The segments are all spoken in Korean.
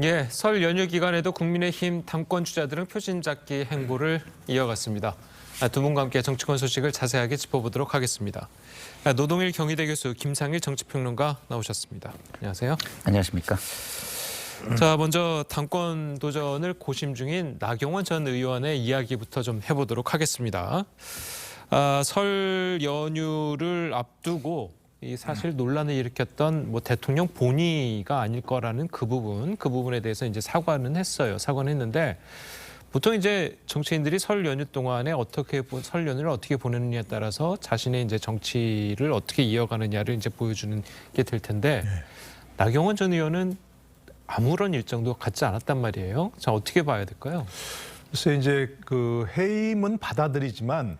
예, 설 연휴 기간에도 국민의힘 당권 주자들은 표심 잡기 행보를 이어갔습니다. 두 분과 함께 정치권 소식을 자세하게 짚어보도록 하겠습니다. 노동일 경희대 교수, 김상일 정치평론가 나오셨습니다. 안녕하세요. 안녕하십니까. 자, 먼저 당권 도전을 고심 중인 나경원 전 의원의 이야기부터 좀 해보도록 하겠습니다. 설 연휴를 앞두고 이 사실 논란을 일으켰던 대통령 본의가 아닐 거라는 그 부분에 대해서 이제 사과는 했어요. 사과는 했는데 보통 이제 정치인들이 설 연휴 동안에 설 연휴를 어떻게 보내느냐에 따라서 자신의 이제 정치를 어떻게 이어가느냐를 이제 보여주는 게 될 텐데 나경원 전 의원은 아무런 일정도 갖지 않았단 말이에요. 자, 어떻게 봐야 될까요? 그래서 이제 그 해임은 받아들이지만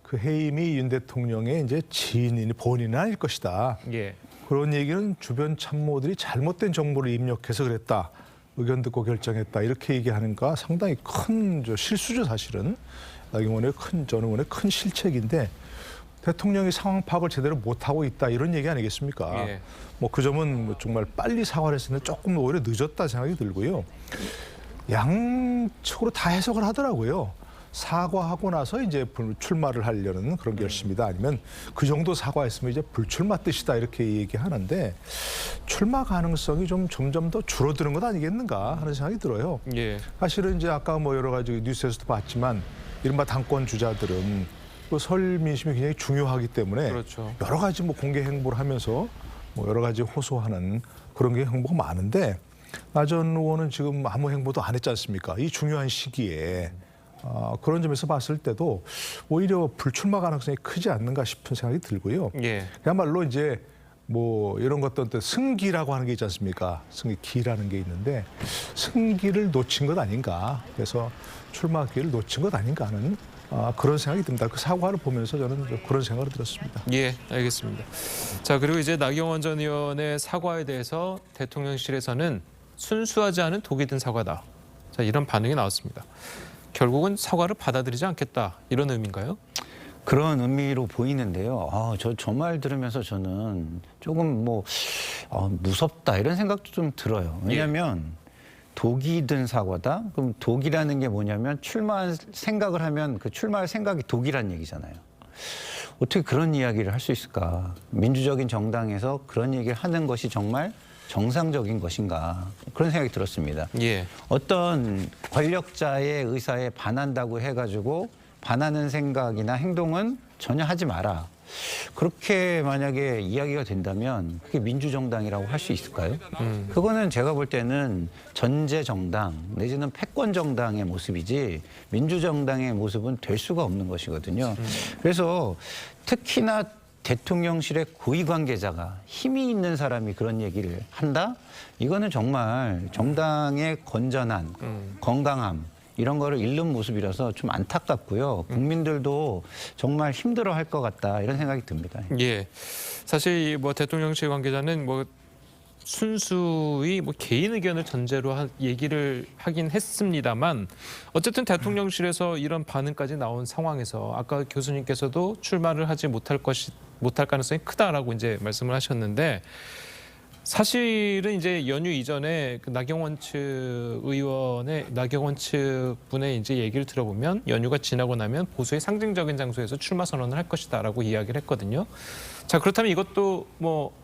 그 해임이 윤 대통령의 이제 지인이 본인은 아닐 것이다. 예. 그런 얘기는 주변 참모들이 잘못된 정보를 입력해서 그랬다. 의견 듣고 결정했다. 이렇게 얘기하는가 상당히 큰 실수죠, 사실은. 나경원 전 의원의 큰 실책인데 대통령이 상황 파악을 제대로 못하고 있다. 이런 얘기 아니겠습니까? 예. 그 점은 정말 빨리 사과를 했는데 조금 오히려 늦었다 생각이 들고요. 양측으로 다 해석을 하더라고요. 사과하고 나서 이제 출마를 하려는 그런 결심이다. 아니면 그 정도 사과했으면 이제 불출마 뜻이다. 이렇게 얘기하는데 출마 가능성이 좀 점점 더 줄어드는 것 아니겠는가 하는 생각이 들어요. 예. 사실은 이제 아까 여러 가지 뉴스에서도 봤지만 이른바 당권 주자들은 그 설 민심이 굉장히 중요하기 때문에 그렇죠. 여러 가지 공개 행보를 하면서 여러 가지 호소하는 그런 게 행보가 많은데 나 전 의원은 지금 아무 행보도 안 했지 않습니까? 이 중요한 시기에. 그런 점에서 봤을 때도 오히려 불출마 가능성이 크지 않는가 싶은 생각이 들고요. 예. 그야말로 이제 이런 것도 승기라고 하는 게 있지 않습니까? 승기라는 게 있는데 승기를 놓친 것 아닌가. 그래서 출마 기회를 놓친 것 아닌가 하는 그런 생각이 듭니다. 그 사과를 보면서 저는 그런 생각을 들었습니다. 예, 알겠습니다. 자, 그리고 이제 나경원 전 의원의 사과에 대해서 대통령실에서는 순수하지 않은 독이 든 사과다. 자, 이런 반응이 나왔습니다. 결국은 사과를 받아들이지 않겠다. 이런 의미인가요? 그런 의미로 보이는데요. 저 말 들으면서 저는 조금 무섭다 이런 생각도 좀 들어요. 왜냐하면 독이 든 사과다? 그럼 독이라는 게 뭐냐면 출마할 생각을 하면 그 출마할 생각이 독이란 얘기잖아요. 어떻게 그런 이야기를 할 수 있을까? 민주적인 정당에서 그런 얘기를 하는 것이 정말 정상적인 것인가 그런 생각이 들었습니다. 예. 어떤 권력자의 의사에 반한다고 해가지고 반하는 생각이나 행동은 전혀 하지 마라. 그렇게 만약에 이야기가 된다면 그게 민주정당이라고 할 수 있을까요? 그거는 제가 볼 때는 전제정당 내지는 패권정당의 모습이지 민주정당의 모습은 될 수가 없는 것이거든요. 그래서 특히나 대통령실의 고위 관계자가 힘이 있는 사람이 그런 얘기를 한다? 이거는 정말 정당의 건전한 건강함 이런 거를 잃는 모습이라서 좀 안타깝고요. 국민들도 정말 힘들어할 것 같다 이런 생각이 듭니다. 예. 사실 대통령실 관계자는 순수히 개인 의견을 전제로 얘기를 하긴 했습니다만 어쨌든 대통령실에서 이런 반응까지 나온 상황에서 아까 교수님께서도 출마를 하지 못할 가능성이 크다라고 이제 말씀을 하셨는데 사실은 이제 연휴 이전에 나경원 측 분의 이제 얘기를 들어보면 연휴가 지나고 나면 보수의 상징적인 장소에서 출마 선언을 할 것이다라고 이야기를 했거든요. 자, 그렇다면 이것도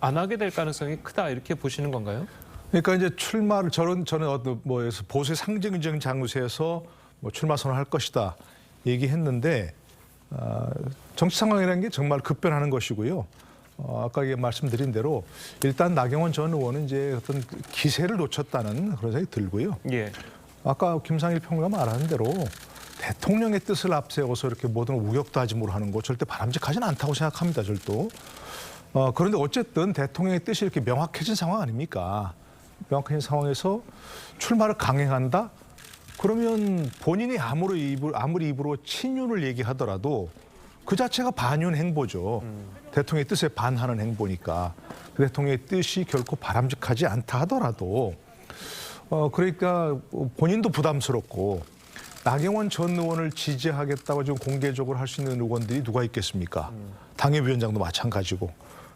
안 하게 될 가능성이 크다 이렇게 보시는 건가요? 그러니까 이제 출마를 저는 보수의 상징적인 장소에서 출마 선언할 것이다 얘기했는데 정치 상황이라는 게 정말 급변하는 것이고요. 아까 말씀드린 대로 일단 나경원 전 의원은 이제 어떤 기세를 놓쳤다는 그런 생각이 들고요. 예. 아까 김상일 평론가 말하는 대로 대통령의 뜻을 앞세워서 이렇게 모든 우격다짐으로 하는 거 절대 바람직하지는 않다고 생각합니다. 절도. 그런데 어쨌든 대통령의 뜻이 이렇게 명확해진 상황 아닙니까? 명확해진 상황에서 출마를 강행한다? 그러면 본인이 아무리 입으로 친윤을 얘기하더라도 그 자체가 반윤 행보죠. 대통령의 뜻에 반하는 행보니까. 그 대통령의 뜻이 결코 바람직하지 않다 하더라도 그러니까 본인도 부담스럽고 나경원 전 의원을 지지하겠다고 지금 공개적으로 할 수 있는 의원들이 누가 있겠습니까? 당협위원장도 마찬가지고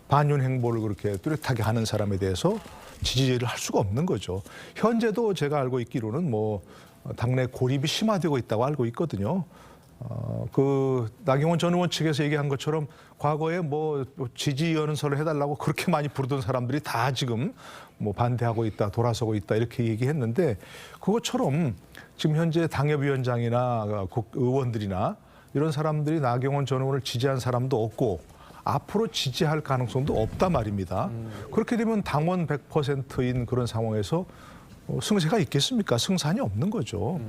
반윤 행보를 그렇게 뚜렷하게 하는 사람에 대해서 지지를 할 수가 없는 거죠. 현재도 제가 알고 있기로는 뭐 당내 고립이 심화되고 있다고 알고 있거든요. 그 나경원 전 의원 측에서 얘기한 것처럼 과거에 뭐 지지 연설을 해달라고 그렇게 많이 부르던 사람들이 다 지금 뭐 반대하고 있다, 돌아서고 있다 이렇게 얘기했는데 그것처럼 지금 현재 당협위원장이나 의원들이나 이런 사람들이 나경원 전 의원을 지지한 사람도 없고 앞으로 지지할 가능성도 없단 말입니다. 그렇게 되면 당원 100%인 그런 상황에서 승세가 있겠습니까? 승산이 없는 거죠.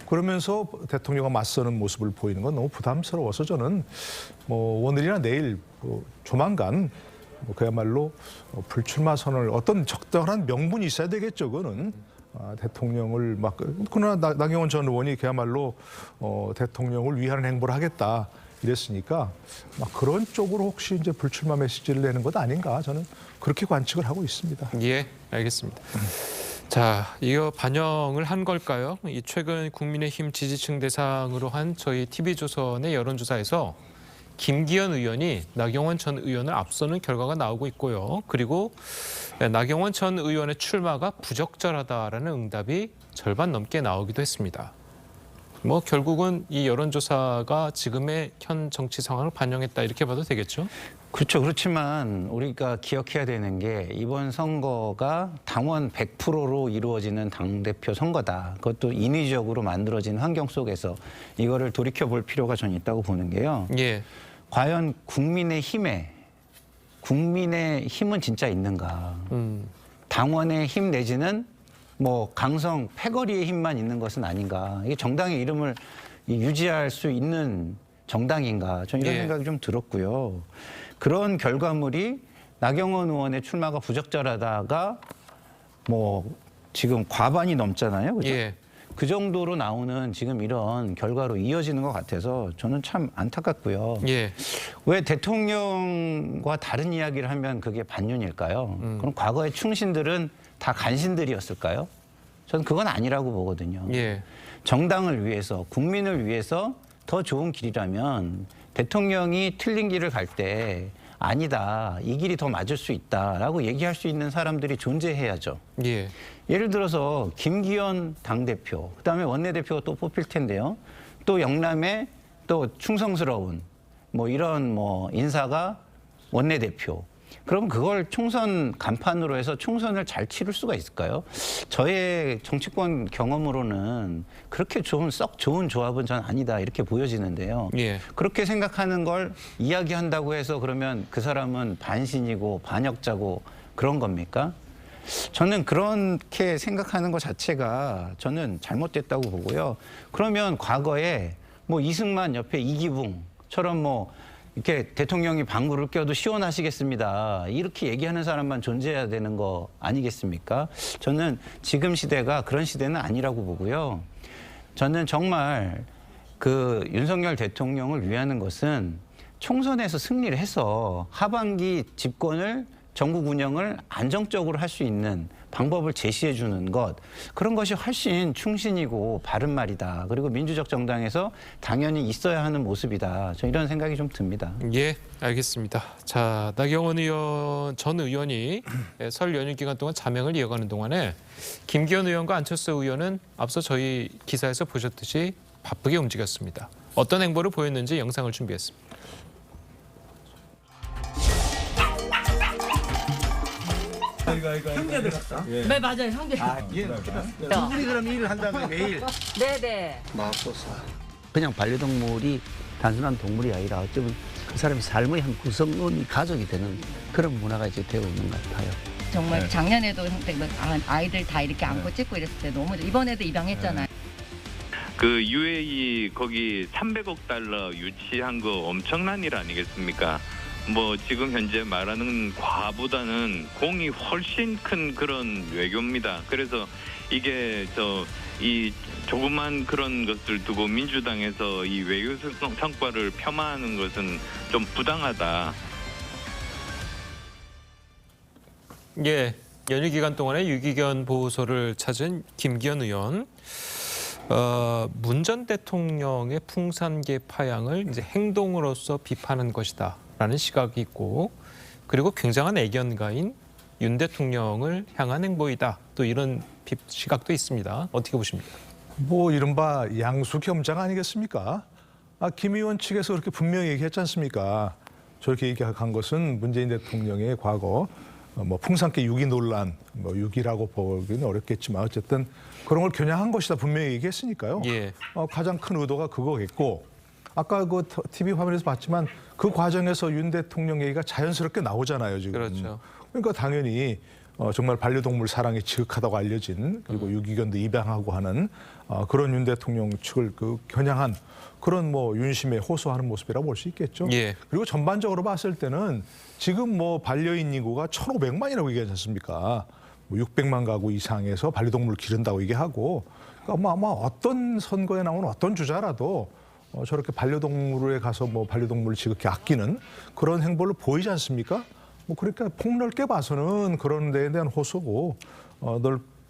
그러면서 대통령과 맞서는 모습을 보이는 건 너무 부담스러워서 저는 뭐 오늘이나 내일 조만간 그야말로 불출마 선언을 어떤 적절한 명분이 있어야 되겠죠. 그거는 대통령을 막 그러나 나경원 전 의원이 그야말로 대통령을 위하는 행보를 하겠다 이랬으니까 막 그런 쪽으로 혹시 이제 불출마 메시지를 내는 것 아닌가 저는 그렇게 관측을 하고 있습니다. 예, 알겠습니다. 자, 이거 반영을 한 걸까요? 이 최근 국민의힘 지지층 대상으로 한 저희 TV조선의 여론조사에서 김기현 의원이 나경원 전 의원을 앞서는 결과가 나오고 있고요. 그리고 나경원 전 의원의 출마가 부적절하다라는 응답이 절반 넘게 나오기도 했습니다. 뭐 결국은 이 여론조사가 지금의 현 정치 상황을 반영했다 이렇게 봐도 되겠죠? 그렇죠. 그렇지만 우리가 기억해야 되는 게 이번 선거가 당원 100%로 이루어지는 당대표 선거다. 그것도 인위적으로 만들어진 환경 속에서 이거를 돌이켜볼 필요가 전 있다고 보는 게요. 예. 과연 국민의 힘은 진짜 있는가. 당원의 힘 내지는 뭐 강성 패거리의 힘만 있는 것은 아닌가. 이게 정당의 이름을 유지할 수 있는 정당인가. 저는 이런 예. 생각이 좀 들었고요. 그런 결과물이 나경원 의원의 출마가 부적절하다가 뭐 지금 과반이 넘잖아요. 그죠? 예. 그 정도로 나오는 지금 이런 결과로 이어지는 것 같아서 저는 참 안타깝고요. 예. 왜 대통령과 다른 이야기를 하면 그게 반윤일까요? 그럼 과거의 충신들은 다 간신들이었을까요? 저는 그건 아니라고 보거든요. 예. 정당을 위해서, 국민을 위해서 더 좋은 길이라면 대통령이 틀린 길을 갈 때 아니다, 이 길이 더 맞을 수 있다라고 얘기할 수 있는 사람들이 존재해야죠. 예. 예를 들어서 김기현 당대표, 그다음에 원내대표가 또 뽑힐 텐데요. 또 영남에 또 충성스러운 뭐 이런 뭐 인사가 원내대표. 그럼 그걸 총선 간판으로 해서 총선을 잘 치를 수가 있을까요? 저의 정치권 경험으로는 그렇게 썩 좋은 조합은 전 아니다 이렇게 보여지는데요. 예. 그렇게 생각하는 걸 이야기한다고 해서 그러면 그 사람은 반신이고 반역자고 그런 겁니까? 저는 그렇게 생각하는 것 자체가 저는 잘못됐다고 보고요. 그러면 과거에 뭐 이승만 옆에 이기붕처럼 뭐 이렇게 대통령이 방구를 껴도 시원하시겠습니다. 이렇게 얘기하는 사람만 존재해야 되는 거 아니겠습니까? 저는 지금 시대가 그런 시대는 아니라고 보고요. 저는 정말 그 윤석열 대통령을 위하는 것은 총선에서 승리를 해서 하반기 집권을 전국 운영을 안정적으로 할 수 있는 방법을 제시해 주는 것, 그런 것이 훨씬 충신이고 바른 말이다. 그리고 민주적 정당에서 당연히 있어야 하는 모습이다. 저 이런 생각이 좀 듭니다. 예, 알겠습니다. 자, 나경원 전 의원이 설 연휴 기간 동안 자명을 이어가는 동안에 김기현 의원과 안철수 의원은 앞서 저희 기사에서 보셨듯이 바쁘게 움직였습니다. 어떤 행보를 보였는지 영상을 준비했습니다. 형제 들었어? 네 맞아요 형제. 두 분이 그럼 일을 한다고요 매일? 네네. 맙소사. 그냥 반려동물이 단순한 동물이 아니라 어쩌면 그 사람의 삶의 한 구성원이 가족이 되는 그런 문화가 이제 되고 있는 것 같아요. 정말 작년에도 형때 아이들 다 이렇게 안고 찍고 이랬을 때 너무 이번에도 입양했잖아요. 그 UAE 거기 300억 달러 유치한 거 엄청난 일 아니겠습니까? 뭐 지금 현재 말하는 과보다는 공이 훨씬 큰 그런 외교입니다. 그래서 이게 이 조그만 그런 것을 두고 민주당에서 이 외교 성과를 폄하하는 것은 좀 부당하다. 예, 연휴 기간 동안에 유기견 보호소를 찾은 김기현 의원. 문 전 대통령의 풍산계 파양을 이제 행동으로서 비판한 것이다라는 시각이 있고, 그리고 굉장한 애견가인 윤 대통령을 향한 행보이다. 또 이런 시각도 있습니다. 어떻게 보십니까? 뭐 이른바 양수겸장 아니겠습니까? 김 의원 측에서 그렇게 분명히 얘기했지 않습니까? 저렇게 얘기한 것은 문재인 대통령의 과거 뭐 풍산계 유기 논란, 뭐 유기라고 보기는 어렵겠지만 어쨌든 그런 걸 겨냥한 것이다 분명히 얘기했으니까요. 예. 가장 큰 의도가 그거겠고 아까 그 TV 화면에서 봤지만 그 과정에서 윤 대통령 얘기가 자연스럽게 나오잖아요 지금. 그렇죠. 그러니까 당연히 정말 반려동물 사랑이 지극하다고 알려진 그리고 유기견도 입양하고 하는 그런 윤 대통령 측을 그 겨냥한 그런 뭐 윤심에 호소하는 모습이라고 볼 수 있겠죠. 예. 그리고 전반적으로 봤을 때는 지금 뭐 반려인 인구가 1,500만이라고 얘기하지 않습니까? 뭐 600만 가구 이상에서 반려동물 기른다고 얘기하고 그러니까 아마 어떤 선거에 나오는 어떤 주자라도 저렇게 반려동물에 가서 뭐 반려동물을 지극히 아끼는 그런 행보를 보이지 않습니까? 뭐 그러니까 폭넓게 봐서는 그런 데에 대한 호소고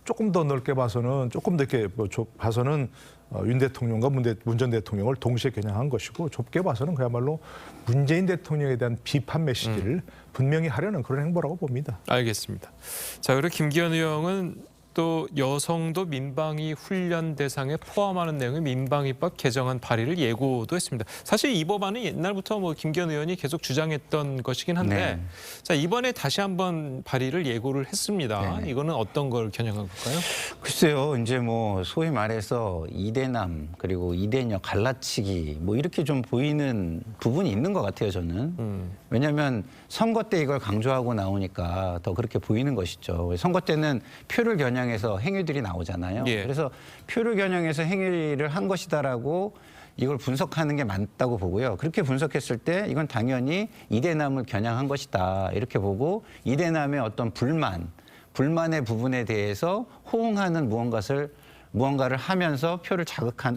조금 더 넓게 봐서는 조금 더 이렇게 봐서는 윤 대통령과 문 전 대통령을 동시에 겨냥한 것이고 좁게 봐서는 그야말로 문재인 대통령에 대한 비판 메시지를 분명히 하려는 그런 행보라고 봅니다. 알겠습니다. 자, 그리고 김기현 의원은 또 여성도 민방위 훈련 대상에 포함하는 내용의 민방위법 개정안 발의를 예고도 했습니다. 사실 이 법안은 옛날부터 뭐 김기현 의원이 계속 주장했던 것이긴 한데 네. 자, 이번에 다시 한번 발의를 예고를 했습니다. 네. 이거는 어떤 걸 겨냥한 걸까요? 글쎄요, 이제 뭐 소위 말해서 이대남 그리고 이대녀 갈라치기 뭐 이렇게 좀 보이는 부분이 있는 것 같아요, 저는. 왜냐하면 선거 때 이걸 강조하고 나오니까 더 그렇게 보이는 것이죠. 선거 때는 표를 겨냥해서 행위들이 나오잖아요. 예. 그래서 표를 겨냥해서 행위를 한 것이다라고 이걸 분석하는 게 맞다고 보고요. 그렇게 분석했을 때 이건 당연히 이대남을 겨냥한 것이다 이렇게 보고 이대남의 어떤 불만의 부분에 대해서 호응하는 무언가를 하면서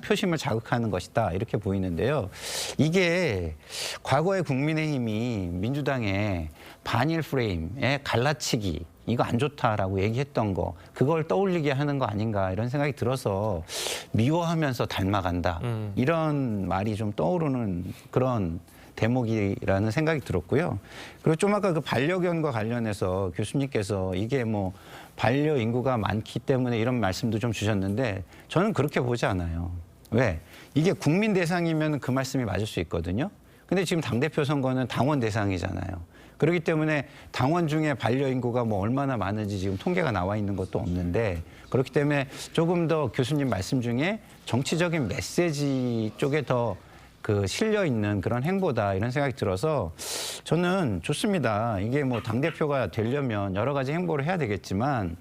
표심을 자극하는 것이다 이렇게 보이는데요. 이게 과거의 국민의힘이 민주당의 반일 프레임의 갈라치기 이거 안 좋다라고 얘기했던 거 그걸 떠올리게 하는 거 아닌가 이런 생각이 들어서 미워하면서 닮아간다 이런 말이 좀 떠오르는 그런 대목이라는 생각이 들었고요. 그리고 좀 아까 그 반려견과 관련해서 교수님께서 이게 뭐 반려 인구가 많기 때문에 이런 말씀도 좀 주셨는데 저는 그렇게 보지 않아요. 왜? 이게 국민 대상이면 그 말씀이 맞을 수 있거든요. 근데 지금 당대표 선거는 당원 대상이잖아요. 그렇기 때문에 당원 중에 반려 인구가 뭐 얼마나 많은지 지금 통계가 나와 있는 것도 없는데 그렇기 때문에 조금 더 교수님 말씀 중에 정치적인 메시지 쪽에 더 실려 있는 그런 행보다 이런 생각이 들어서 저는 좋습니다. 이게 뭐 당대표가 되려면 여러 가지 행보를 해야 되겠지만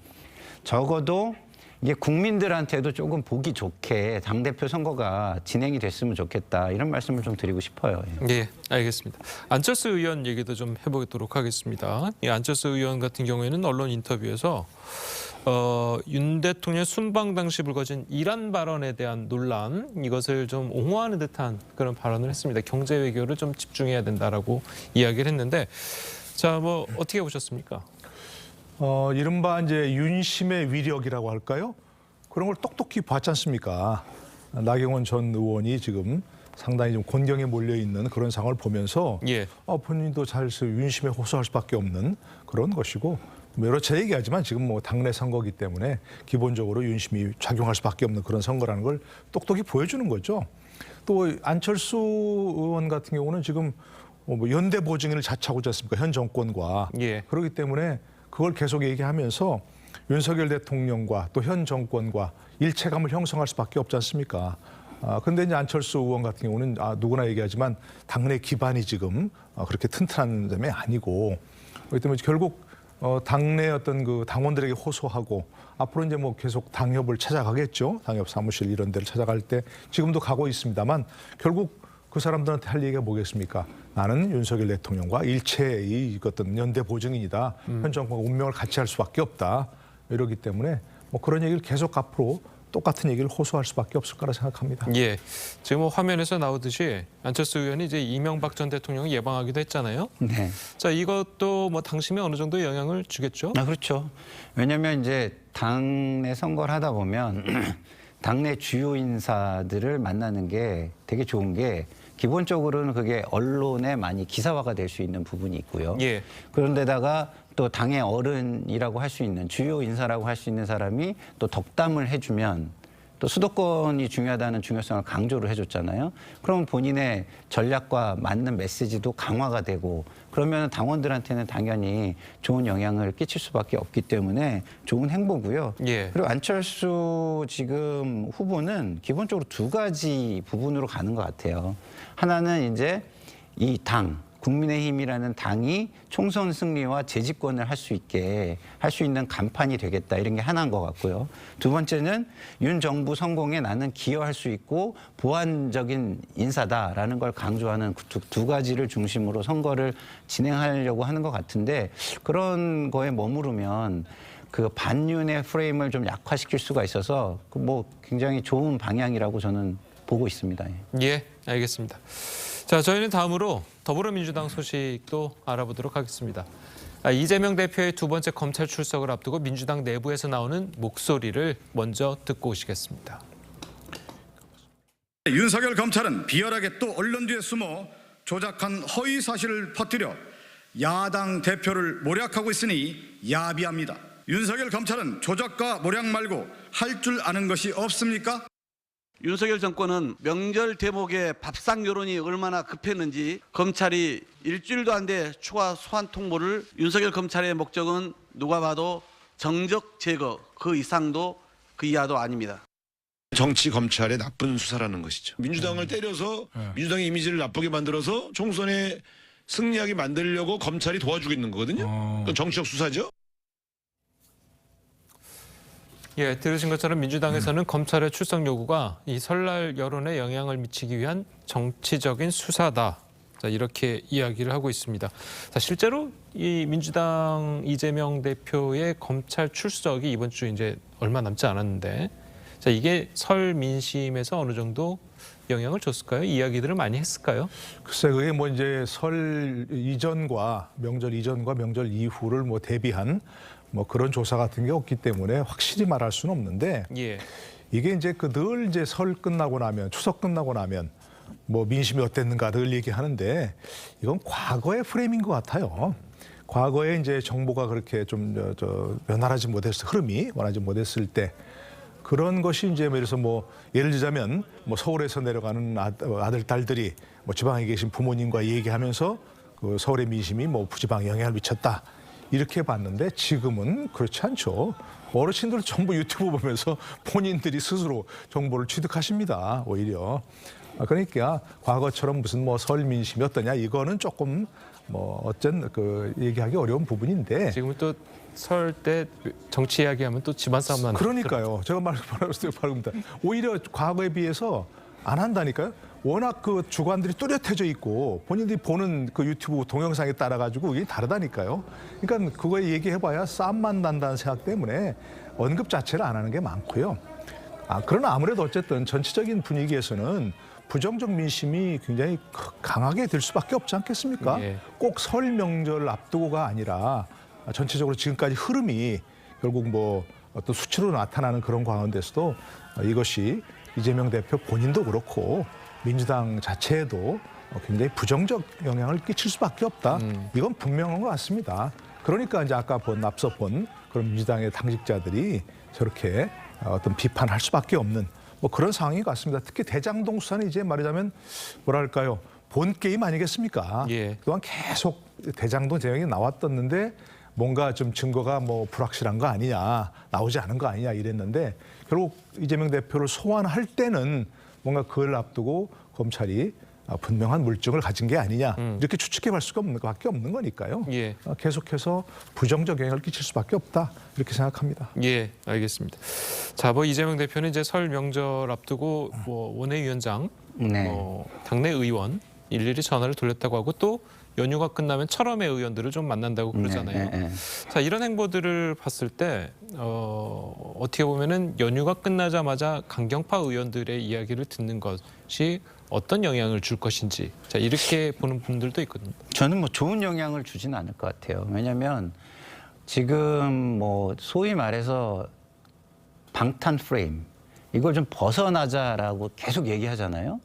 적어도 이게 국민들한테도 조금 보기 좋게 당대표 선거가 진행이 됐으면 좋겠다 이런 말씀을 좀 드리고 싶어요. 예, 알겠습니다. 안철수 의원 얘기도 좀 해보도록 하겠습니다. 이 안철수 의원 같은 경우에는 언론 인터뷰에서 윤 대통령 순방 당시 불거진 이란 발언에 대한 논란 이것을 좀 옹호하는 듯한 그런 발언을 했습니다. 경제 외교를 좀 집중해야 된다라고 이야기를 했는데 자, 뭐 어떻게 보셨습니까? 이른바 이제 윤심의 위력이라고 할까요? 그런 걸 똑똑히 봤지 않습니까? 나경원 전 의원이 지금 상당히 좀 곤경에 몰려 있는 그런 상황을 보면서 예. 본인도 잘 윤심에 호소할 수밖에 없는 그런 것이고 여러 차례 얘기하지만 지금 뭐 당내 선거기 때문에 기본적으로 윤심이 작용할 수밖에 없는 그런 선거라는 걸 똑똑히 보여주는 거죠. 또 안철수 의원 같은 경우는 지금 뭐 연대 보증인을 자처하고 있지 않습니까? 현 정권과. 예. 그렇기 때문에 그걸 계속 얘기하면서 윤석열 대통령과 또 현 정권과 일체감을 형성할 수밖에 없지 않습니까? 근데 이제 안철수 의원 같은 경우는 누구나 얘기하지만 당내 기반이 지금 그렇게 튼튼한 점이 아니고 그렇기 때문에 결국 당내 어떤 그 당원들에게 호소하고 앞으로 이제 뭐 계속 당협을 찾아가겠죠. 당협 사무실 이런 데를 찾아갈 때 지금도 가고 있습니다만 결국 그 사람들한테 할 얘기가 뭐겠습니까? 나는 윤석열 대통령과 일체의 어떤 연대 보증인이다. 현 정권과 운명을 같이 할 수밖에 없다. 이러기 때문에 뭐 그런 얘기를 계속 앞으로 똑같은 얘기를 호소할 수밖에 없을 거라 생각합니다. 예, 지금 뭐 화면에서 나오듯이 안철수 의원이 이제 이명박 전 대통령을 예방하기도 했잖아요. 네. 자, 이것도 뭐 당심에 어느 정도 영향을 주겠죠? 그렇죠. 왜냐하면 이제 당내 선거를 하다 보면 당내 주요 인사들을 만나는 게 되게 좋은 게 기본적으로는 그게 언론에 많이 기사화가 될 수 있는 부분이 있고요. 예. 그런데다가 또 당의 어른이라고 할 수 있는 주요 인사라고 할 수 있는 사람이 또 덕담을 해주면 또 수도권이 중요하다는 중요성을 강조를 해줬잖아요. 그러면 본인의 전략과 맞는 메시지도 강화가 되고 그러면 당원들한테는 당연히 좋은 영향을 끼칠 수밖에 없기 때문에 좋은 행보고요. 예. 그리고 안철수 지금 후보는 기본적으로 두 가지 부분으로 가는 것 같아요. 하나는 이제 이 당, 국민의힘이라는 당이 총선 승리와 재집권을 할 수 있게 할 수 있는 간판이 되겠다 이런 게 하나인 것 같고요. 두 번째는 윤 정부 성공에 나는 기여할 수 있고 보완적인 인사다라는 걸 강조하는 두 가지를 중심으로 선거를 진행하려고 하는 것 같은데 그런 거에 머무르면 그 반윤의 프레임을 좀 약화시킬 수가 있어서 뭐 굉장히 좋은 방향이라고 저는 보고 있습니다. 예, 알겠습니다. 자, 저희는 다음으로 더불어민주당 소식도 알아보도록 하겠습니다. 이재명 대표의 두 번째 검찰 출석을 앞두고 민주당 내부에서 나오는 목소리를 먼저 듣고 오시겠습니다. 윤석열 검찰은 비열하게 또 언론 뒤에 숨어 조작한 허위 사실을 퍼뜨려 야당 대표를 모략하고 있으니 야비합니다. 윤석열 검찰은 조작과 모략 말고 할 줄 아는 것이 없습니까? 윤석열 정권은 명절 대목에 밥상 여론이 얼마나 급했는지 검찰이 일주일도 안 돼 추가 소환 통보를 윤석열 검찰의 목적은 누가 봐도 정적 제거 그 이상도 그 이하도 아닙니다. 정치 검찰의 나쁜 수사라는 것이죠. 민주당을 때려서 민주당의 이미지를 나쁘게 만들어서 총선에 승리하게 만들려고 검찰이 도와주고 있는 거거든요. 그건 정치적 수사죠. 예, 들으신 것처럼 민주당에서는 검찰의 출석 요구가 이 설날 여론에 영향을 미치기 위한 정치적인 수사다. 자, 이렇게 이야기를 하고 있습니다. 자, 실제로 이 민주당 이재명 대표의 검찰 출석이 이번 주 이제 얼마 남지 않았는데, 자, 이게 설 민심에서 어느 정도 영향을 줬을까요? 이야기들을 많이 했을까요? 글쎄 그게 뭐 이제 설 이전과 명절 이후를 뭐 대비한 뭐 그런 조사 같은 게 없기 때문에 확실히 말할 수는 없는데 예. 이게 이제 그 늘 이제 설 끝나고 나면 추석 끝나고 나면 뭐 민심이 어땠는가 늘 얘기하는데 이건 과거의 프레임인 것 같아요. 과거에 이제 정보가 그렇게 좀 원활하지 못했을 흐름이 원하지 못했을 때 그런 것이 이제 예를 들자면 뭐 서울에서 내려가는 아들 딸들이 뭐 지방에 계신 부모님과 얘기하면서 그 서울의 민심이 뭐 부지방에 영향을 미쳤다. 이렇게 봤는데 지금은 그렇지 않죠. 어르신들 전부 유튜브 보면서 본인들이 스스로 정보를 취득하십니다. 오히려. 그러니까 과거처럼 무슨 뭐 설 민심이 어떠냐 이거는 조금 뭐 어쩐 그 얘기하기 어려운 부분인데. 지금은 또 설 때 정치 이야기하면 또 집안 싸움만. 그러니까요. 제가 말했어요. 바릅니다. 오히려 과거에 비해서 안 한다니까요. 워낙 그 주관들이 뚜렷해져 있고 본인들이 보는 그 유튜브 동영상에 따라 가지고 이게 다르다니까요. 그러니까 그거에 얘기해봐야 싸움만 난다는 생각 때문에 언급 자체를 안 하는 게 많고요. 그러나 아무래도 어쨌든 전체적인 분위기에서는 부정적 민심이 굉장히 강하게 될 수밖에 없지 않겠습니까? 예. 꼭 설 명절 앞두고가 아니라 전체적으로 지금까지 흐름이 결국 뭐 어떤 수치로 나타나는 그런 가운데서도 이것이 이재명 대표 본인도 그렇고 민주당 자체에도 굉장히 부정적 영향을 끼칠 수밖에 없다. 이건 분명한 것 같습니다. 그러니까 이제 앞서 본 그런 민주당의 당직자들이 저렇게 어떤 비판할 수밖에 없는 뭐 그런 상황인 것 같습니다. 특히 대장동 수사는 이제 말하자면 뭐랄까요. 본 게임 아니겠습니까? 예. 그동안 계속 대장동 제명이 나왔었는데 뭔가 좀 증거가 뭐 불확실한 거 아니냐, 나오지 않은 거 아니냐 이랬는데 결국 이재명 대표를 소환할 때는 뭔가 그걸 앞두고 검찰이 분명한 물증을 가진 게 아니냐 이렇게 추측해 볼 수가 없는 것밖에 없는 거니까요. 예. 계속해서 부정적 영향을 끼칠 수밖에 없다 이렇게 생각합니다. 예, 알겠습니다. 자, 뭐 이재명 대표는 이제 설 명절 앞두고 뭐 원외위원장, 네. 당내 의원 일일이 전화를 돌렸다고 하고 또 연휴가 끝나면 철험의 의원들을 좀 만난다고 그러잖아요. 네. 자, 이런 행보들을 봤을 때 어떻게 보면은 연휴가 끝나자마자 강경파 의원들의 이야기를 듣는 것이 어떤 영향을 줄 것인지, 자, 이렇게 보는 분들도 있거든요. 저는 뭐 좋은 영향을 주지는 않을 것 같아요. 왜냐하면 지금 뭐 소위 말해서 방탄 프레임 이걸 좀 벗어나자라고 계속 얘기하잖아요.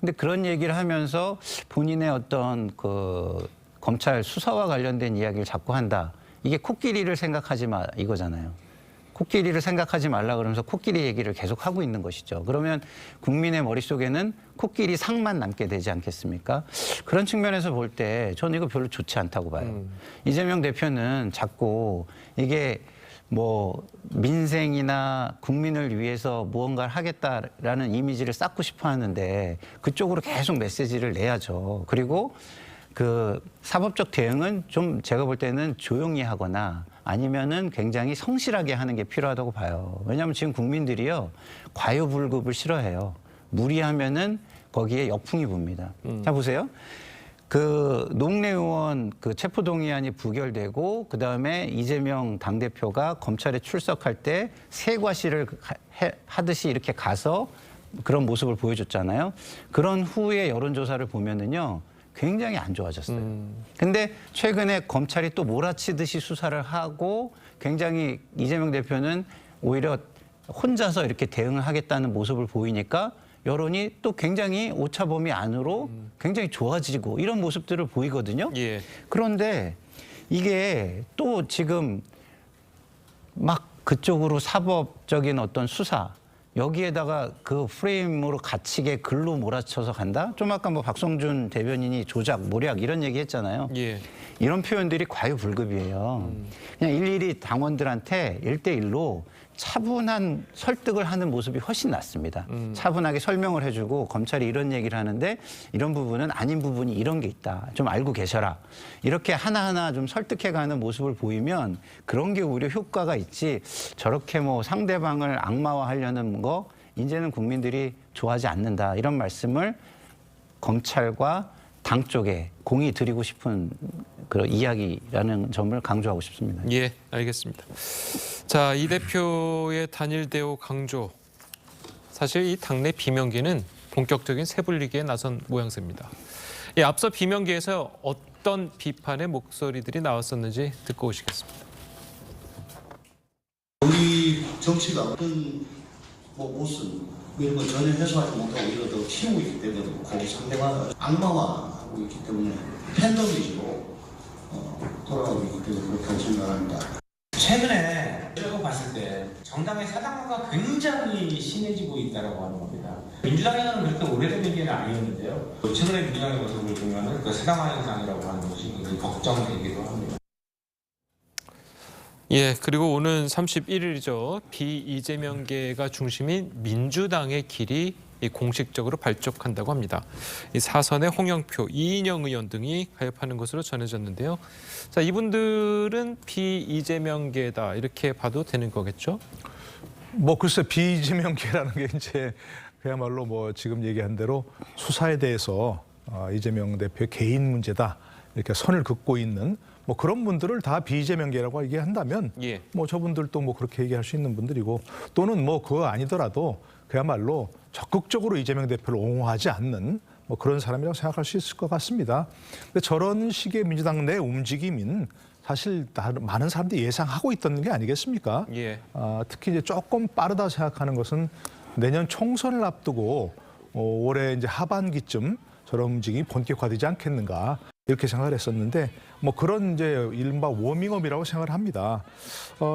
근데 그런 얘기를 하면서 본인의 어떤 그 검찰 수사와 관련된 이야기를 자꾸 한다. 이게 코끼리를 생각하지 마 이거잖아요. 코끼리를 생각하지 말라 그러면서 코끼리 얘기를 계속 하고 있는 것이죠. 그러면 국민의 머릿속에는 코끼리 상만 남게 되지 않겠습니까? 그런 측면에서 볼 때 저는 이거 별로 좋지 않다고 봐요. 이재명 대표는 자꾸 이게 뭐 민생이나 국민을 위해서 무언가를 하겠다라는 이미지를 쌓고 싶어 하는데 그쪽으로 계속 메시지를 내야죠. 그리고 그 사법적 대응은 좀 제가 볼 때는 조용히 하거나 아니면은 굉장히 성실하게 하는 게 필요하다고 봐요. 왜냐하면 지금 국민들이요 과유불급을 싫어해요. 무리하면은 거기에 역풍이 붑니다. 자 보세요. 그 노웅래 의원 그 체포동의안이 부결되고 그 다음에 이재명 당대표가 검찰에 출석할 때 세과시를 하듯이 이렇게 가서 그런 모습을 보여줬잖아요. 그런 후의 여론조사를 보면은요. 굉장히 안 좋아졌어요. 근데 최근에 검찰이 또 몰아치듯이 수사를 하고 굉장히 이재명 대표는 오히려 혼자서 이렇게 대응을 하겠다는 모습을 보이니까 여론이 또 굉장히 오차범위 안으로 굉장히 좋아지고 이런 모습들을 보이거든요. 예. 그런데 이게 또 지금 막 그쪽으로 사법적인 어떤 수사 여기에다가 그 프레임으로 갇히게 글로 몰아쳐서 간다? 좀 아까 뭐 박성준 대변인이 조작, 모략 이런 얘기 했잖아요. 예. 이런 표현들이 과유불급이에요. 그냥 일일이 당원들한테 1대1로 차분한 설득을 하는 모습이 훨씬 낫습니다. 차분하게 설명을 해주고 검찰이 이런 얘기를 하는데 이런 부분은 아닌 부분이 이런 게 있다. 좀 알고 계셔라. 이렇게 하나하나 좀 설득해가는 모습을 보이면 그런 게 오히려 효과가 있지 저렇게 뭐 상대방을 악마화하려는 거 이제는 국민들이 좋아하지 않는다. 이런 말씀을 검찰과 당 쪽에 공히 드리고 싶은 그런 이야기라는 점을 강조하고 싶습니다. 예, 알겠습니다. 자, 이 대표의 단일 대우 강조. 사실 이 당내 비명계는 본격적인 세불리기에 나선 모양새입니다. 예, 앞서 비명계에서 어떤 비판의 목소리들이 나왔었는지 듣고 오시겠습니다. 우리 정치가 어떤 뭐 모습 이런 거 전혀 해소하지 못하고 오히려 더 키우고 있기 때문에 그 상대방을 악마화하고 있기 때문에 팬덤 위주로 돌아가고 있기 때문에 그렇게 생각합니다. 최근에 제가 봤을 때 정당의 사당화가 굉장히 심해지고 있다고 하는 겁니다. 민주당에는 그렇게 오래된 얘기는 아니었는데요. 최근에 민주당의 모습을 보면 그 사당화 현상이라고 하는 것이 굉장히 걱정되기도 합니다. 예, 그리고 오는 31일이죠. 비이재명계가 중심인 민주당의 길이 공식적으로 발족한다고 합니다. 이 사선의 홍영표, 이인영 의원 등이 가입하는 것으로 전해졌는데요. 자, 이분들은 비이재명계다 이렇게 봐도 되는 거겠죠? 뭐 글쎄 비이재명계라는 게 이제 그야말로 뭐 지금 얘기한 대로 수사에 대해서 이재명 대표의 개인 문제다 이렇게 선을 긋고 있는 뭐 그런 분들을 다 비이재명계라고 얘기한다면 예. 뭐 저분들도 뭐 그렇게 얘기할 수 있는 분들이고 또는 뭐 그거 아니더라도 그야말로 적극적으로 이재명 대표를 옹호하지 않는 뭐 그런 사람이라고 생각할 수 있을 것 같습니다. 근데 저런 식의 민주당 내 움직임인 사실 많은 사람들이 예상하고 있던 게 아니겠습니까? 예. 특히 이제 조금 빠르다 생각하는 것은 내년 총선을 앞두고 올해 이제 하반기쯤 저런 움직임이 본격화되지 않겠는가 이렇게 생각을 했었는데 뭐 그런 이제 이른바 워밍업이라고 생각을 합니다.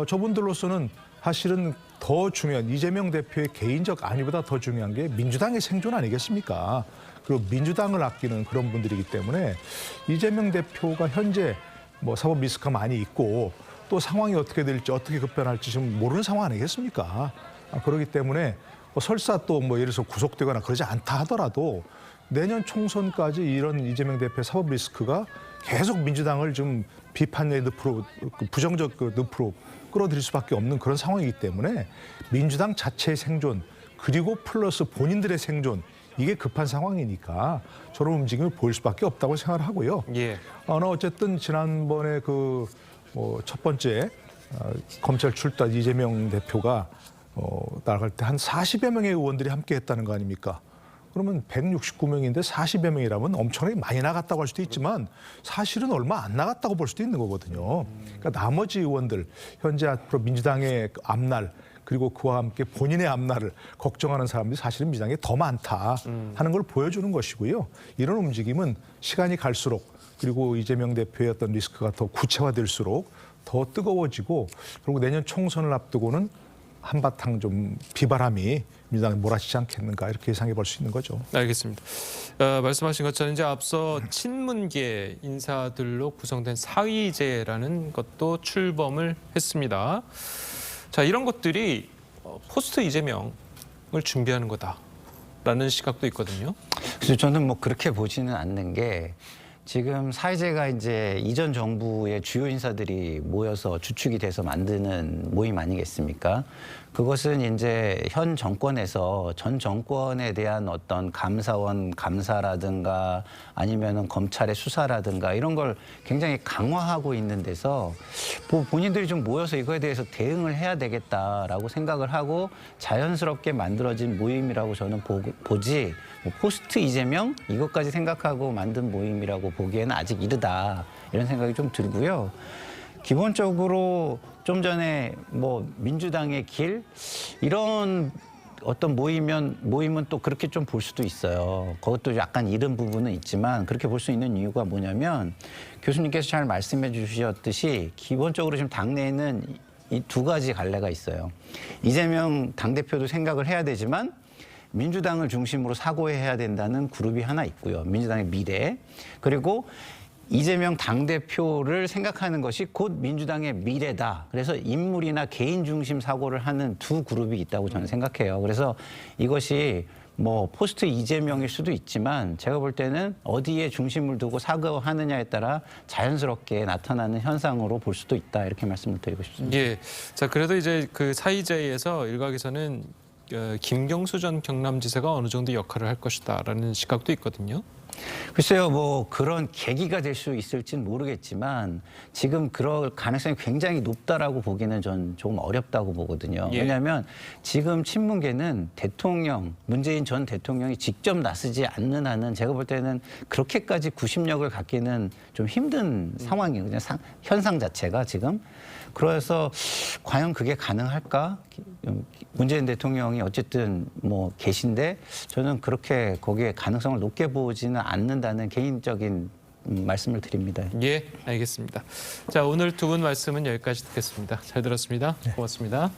저분들로서는 사실은 더 중요한 이재명 대표의 개인적 안위보다 더 중요한 게 민주당의 생존 아니겠습니까? 그리고 민주당을 아끼는 그런 분들이기 때문에 이재명 대표가 현재 뭐 사법 리스크가 많이 있고 또 상황이 어떻게 될지 어떻게 급변할지 지금 모르는 상황 아니겠습니까? 그렇기 때문에 설사 또 뭐 예를 들어서 구속되거나 그러지 않다 하더라도 내년 총선까지 이런 이재명 대표의 사법 리스크가 계속 민주당을 좀 비판의 늪으로 부정적 늪으로 끌어들일 수밖에 없는 그런 상황이기 때문에 민주당 자체의 생존 그리고 플러스 본인들의 생존 이게 급한 상황이니까 저런 움직임을 보일 수밖에 없다고 생각을 하고요. 예. 어쨌든 지난번에 그 첫 번째 검찰 출두한 이재명 대표가 나갈 때 한 40여 명의 의원들이 함께했다는 거 아닙니까? 그러면 169명인데 40여 명이라면 엄청나게 많이 나갔다고 할 수도 있지만 사실은 얼마 안 나갔다고 볼 수도 있는 거거든요. 그러니까 나머지 의원들 현재 앞으로 민주당의 앞날 그리고 그와 함께 본인의 앞날을 걱정하는 사람들이 사실은 민주당에 더 많다 하는 걸 보여주는 것이고요. 이런 움직임은 시간이 갈수록 그리고 이재명 대표의 어떤 리스크가 더 구체화될수록 더 뜨거워지고 그리고 내년 총선을 앞두고는 한바탕 좀 비바람이 민주당에 몰아치지 않겠는가 이렇게 예상해 볼 수 있는 거죠. 알겠습니다. 말씀하신 것처럼 이제 앞서 친문계 인사들로 구성된 사의제라는 것도 출범을 했습니다. 자, 이런 것들이 포스트 이재명을 준비하는 거다라는 시각도 있거든요. 그래서 저는 뭐 그렇게 보지는 않는 게 지금 사회제가 이제 이전 정부의 주요 인사들이 모여서 주축이 돼서 만드는 모임 아니겠습니까? 그것은 이제 현 정권에서 전 정권에 대한 어떤 감사원 감사라든가 아니면은 검찰의 수사라든가 이런 걸 굉장히 강화하고 있는 데서 본인들이 좀 모여서 이거에 대해서 대응을 해야 되겠다라고 생각을 하고 자연스럽게 만들어진 모임이라고 저는 보지 뭐 포스트 이재명 이것까지 생각하고 만든 모임이라고 보기에는 아직 이르다 이런 생각이 좀 들고요. 기본적으로 좀 전에 뭐 민주당의 길 이런 어떤 모임은 또 그렇게 좀 볼 수도 있어요. 그것도 약간 이른 부분은 있지만 그렇게 볼 수 있는 이유가 뭐냐면 교수님께서 잘 말씀해 주셨듯이 기본적으로 지금 당내에는 이 두 가지 갈래가 있어요. 이재명 당대표도 생각을 해야 되지만 민주당을 중심으로 사고해야 된다는 그룹이 하나 있고요. 민주당의 미래. 그리고 이재명 당대표를 생각하는 것이 곧 민주당의 미래다. 그래서 인물이나 개인 중심 사고를 하는 두 그룹이 있다고 저는 생각해요. 그래서 이것이 뭐 포스트 이재명일 수도 있지만 제가 볼 때는 어디에 중심을 두고 사고하느냐에 따라 자연스럽게 나타나는 현상으로 볼 수도 있다. 이렇게 말씀을 드리고 싶습니다. 예. 자, 그래도 이제 그 사의제에서 일각에서는 김경수 전 경남지사가 어느 정도 역할을 할 것이다라는 시각도 있거든요. 글쎄요, 뭐 그런 계기가 될 수 있을지는 모르겠지만 지금 그럴 가능성이 굉장히 높다라고 보기는 전 조금 어렵다고 보거든요. 예. 왜냐하면 지금 친문계는 문재인 전 대통령이 직접 나서지 않는 한은 제가 볼 때는 그렇게까지 구심력을 갖기는 좀 힘든 상황이에요. 그냥 현상 자체가 지금. 그래서 과연 그게 가능할까? 문재인 대통령이 어쨌든 뭐 계신데 저는 그렇게 거기에 가능성을 높게 보지는 않는다는 개인적인 말씀을 드립니다. 예, 알겠습니다. 자, 오늘 두 분 말씀은 여기까지 듣겠습니다. 잘 들었습니다. 고맙습니다.